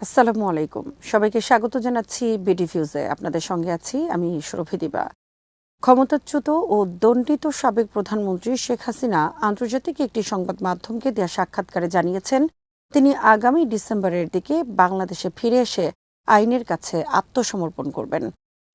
আসসালামু আলাইকুম। সবাইকে স্বাগত জানাচ্ছি বিডি ফিউজে। আপনাদের সঙ্গে আছি আমি সুরভি দিবা। ক্ষমতাচ্যুত ও দণ্ডিত সাবেক প্রধানমন্ত্রী শেখ হাসিনা আন্তর্জাতিক একটি সংবাদ মাধ্যমকে দেয়া সাক্ষাৎকারে জানিয়েছেন, তিনি আগামী ডিসেম্বরের দিকে বাংলাদেশে ফিরে এসে আইনের কাছে আত্মসমর্পণ করবেন।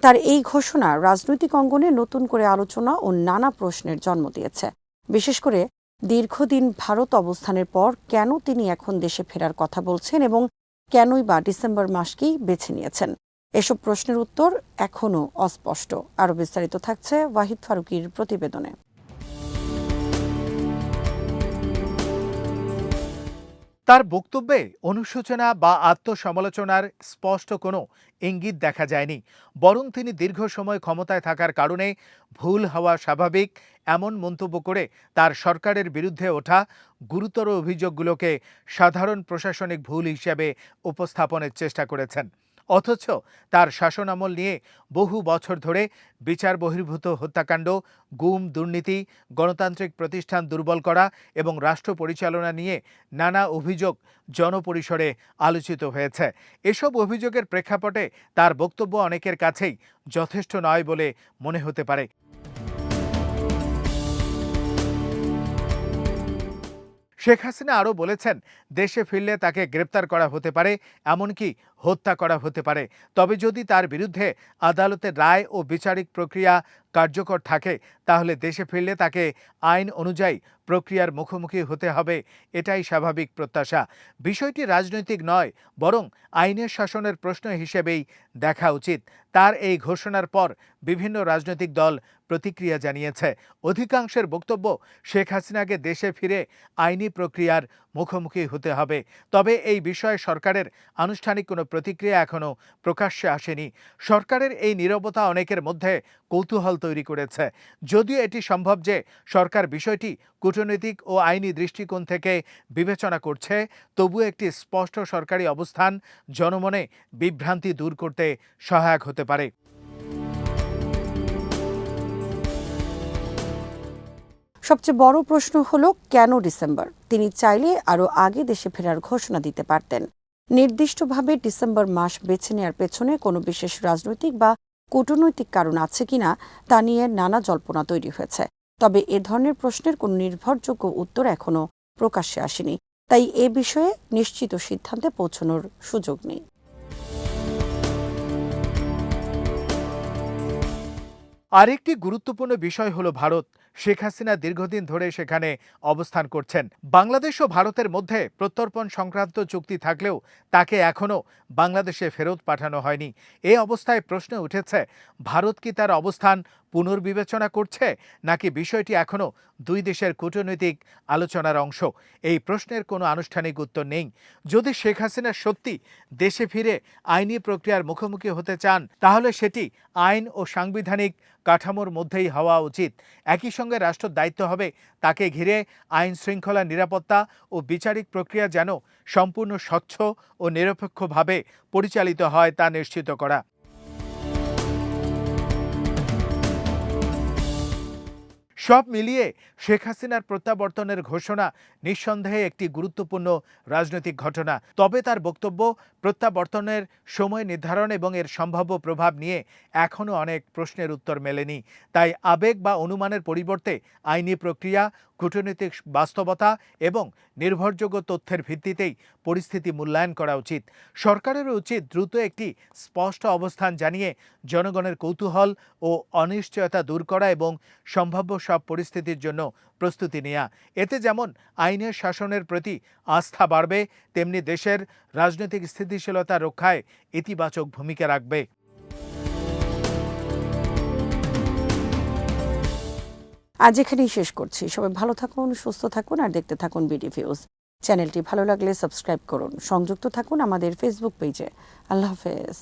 তার এই ঘোষণা রাজনৈতিক অঙ্গনে নতুন করে আলোচনা ও নানা প্রশ্নের জন্ম দিয়েছে। বিশেষ করে দীর্ঘদিন ভারত অবস্থানের পর কেন তিনি এখন দেশে ফেরার কথা বলছেন এবং কেনই বা ডিসেম্বর মাসকেই বেছে নিয়েছেন, এসব প্রশ্নের উত্তর এখনও অস্পষ্ট। আরও বিস্তারিত থাকছে ওয়াহিদ ফারুকীর প্রতিবেদনে। তার বক্তব্যে অনুশোচনা বা আত্মসমালোচনার স্পষ্ট কোনো ইঙ্গিত দেখা যায়নি, বরং তিনি দীর্ঘ সময় ক্ষমতায় থাকার কারণে ভুল হওয়া স্বাভাবিক এমন মন্তব্য করে তার সরকারের বিরুদ্ধে ওঠা গুরুতর অভিযোগগুলোকে সাধারণ প্রশাসনিক ভুল হিসেবে উপস্থাপনের চেষ্টা করেছেন। অথচ তার শাসনামল নিয়ে বহু বছর ধরে বিচার বহির্ভূত হত্যাকাণ্ড, গুম, দুর্নীতি, গণতান্ত্রিক প্রতিষ্ঠান দুর্বল করা এবং রাষ্ট্র পরিচালনা নিয়ে নানা অভিযোগ জনপরিসরে আলোচিত হয়েছে। এসব অভিযোগের প্রেক্ষাপটে তার বক্তব্য অনেকের কাছেই যথেষ্ট নয় বলে মনে হতে পারে। শেখ হাসিনা আরও বলেছেন, দেশে ফিরলে তাকে গ্রেপ্তার করা হতে পারে, এমনকি হত্যা করা হতে পারে। তবে যদি তার বিরুদ্ধে আদালতের রায় ও বিচারিক প্রক্রিয়া কার্যকর থাকে, তাহলে দেশে ফিরলে তাকে আইন অনুযায়ী প্রক্রিয়ার মুখোমুখি হতে হবে, এটাই স্বাভাবিক প্রত্যাশা। বিষয়টি রাজনৈতিক নয়, বরং আইনের শাসনের প্রশ্ন হিসেবেই দেখা উচিত। তার এই ঘোষণার পর বিভিন্ন রাজনৈতিক দল প্রতিক্রিয়া জানিয়েছে। অধিকাংশের বক্তব্য, শেখ হাসিনাকে দেশে ফিরে আইনি প্রক্রিয়ার মুখোমুখি হতে হবে। তবে এই বিষয়ে সরকারের আনুষ্ঠানিক কোনো প্রতিক্রিয়া এখনও প্রকাশ্যে আসেনি। সরকারের এই নীরবতা অনেকের মধ্যে কৌতূহল তৈরি করেছে। যদিও এটি সম্ভব যে সরকার বিষয়টি কূটনৈতিক ও আইনি দৃষ্টিকোণ থেকে বিবেচনা করছে, তবুও একটি স্পষ্ট সরকারি অবস্থান জনমনে বিভ্রান্তি দূর করতে সহায়ক হতে পারে। সবচেয়ে বড় প্রশ্ন হলো, কেন ডিসেম্বর? তিনি চাইলে আরও আগে দেশে ফেরার ঘোষণা দিতে পারতেন। নির্দিষ্টভাবে ডিসেম্বর মাস বেছে নেওয়ার পেছনে কোনো বিশেষ রাজনৈতিক বা কূটনৈতিক কারণ আছে কিনা তা নিয়ে নানা জল্পনা তৈরি হয়েছে। তবে এ ধরনের প্রশ্নের কোনো নির্ভরযোগ্য উত্তর এখনও প্রকাশ্যে আসেনি, তাই এ বিষয়ে নিশ্চিত সিদ্ধান্তে পৌঁছানোর সুযোগ নেই। আরেকটি গুরুত্বপূর্ণ বিষয় হলো ভারত। শেখ হাসিনা দীর্ঘদিন ধরে সেখানে অবস্থান করছেন। বাংলাদেশ ও ভারতের মধ্যে প্রত্যর্পণ সংক্রান্ত চুক্তি থাকলেও তাকে এখনও বাংলাদেশে ফেরত পাঠানো হয়নি। এই অবস্থায় প্রশ্ন উঠেছে, ভারত কি তার অবস্থান পুনর্বিবেচনা করছে, নাকি বিষয়টি এখনও দুই দেশের কূটনৈতিক আলোচনার অংশ? এই প্রশ্নের কোনো আনুষ্ঠানিক উত্তর নেই। যদি শেখ হাসিনা সত্যি দেশে ফিরে আইনি প্রক্রিয়ার মুখোমুখি হতে চান, তাহলে সেটি আইন ও সাংবিধানিক কাঠামোর মধ্যেই হওয়া উচিত। একই সঙ্গে রাষ্ট্রের দায়িত্ব হবে তাকে ঘিরে আইন শৃঙ্খলা, নিরাপত্তা ও বিচারিক প্রক্রিয়া যেন সম্পূর্ণ স্বচ্ছ ও নিরপেক্ষভাবে পরিচালিত হয় তা নিশ্চিত করা। সব মিলিয়ে শেখ হাসিনার প্রত্যাবর্তনের ঘোষণা নিঃসন্দেহে একটি গুরুত্বপূর্ণ রাজনৈতিক ঘটনা। তবে তার বক্তব্য, প্রত্যাবর্তনের সময় নির্ধারণ এবং এর সম্ভাব্য প্রভাব নিয়ে এখনও অনেক প্রশ্নের উত্তর মেলেনি। তাই আবেগ বা অনুমানের পরিবর্তে আইনি প্রক্রিয়া, কূটনৈতিক বাস্তবতা এবং নির্ভরযোগ্য তথ্যের ভিত্তিতেই পরিস্থিতি মূল্যায়ন করা উচিত। সরকারেরও উচিত দ্রুত একটি স্পষ্ট অবস্থান জানিয়ে জনগণের কৌতূহল ও অনিশ্চয়তা দূর করা এবং সম্ভাব্য সব পরিস্থিতির জন্য প্রস্তুতি নেওয়া। এতে যেমন আইনের শাসনের প্রতি আস্থা বাড়বে, তেমনি দেশের রাজনৈতিক স্থিতিশীলতা রক্ষায় ইতিবাচক ভূমিকা রাখবে। আজ এখানেই শেষ করছি। সবাই ভালো থাকুন, সুস্থ থাকুন আর দেখতে থাকুন বিডি ফিউজ। চ্যানেলটি ভালো লাগলে সাবস্ক্রাইব করুন, সংযুক্ত থাকুন আমাদের ফেসবুক পেজে। আল্লাহ হাফেজ।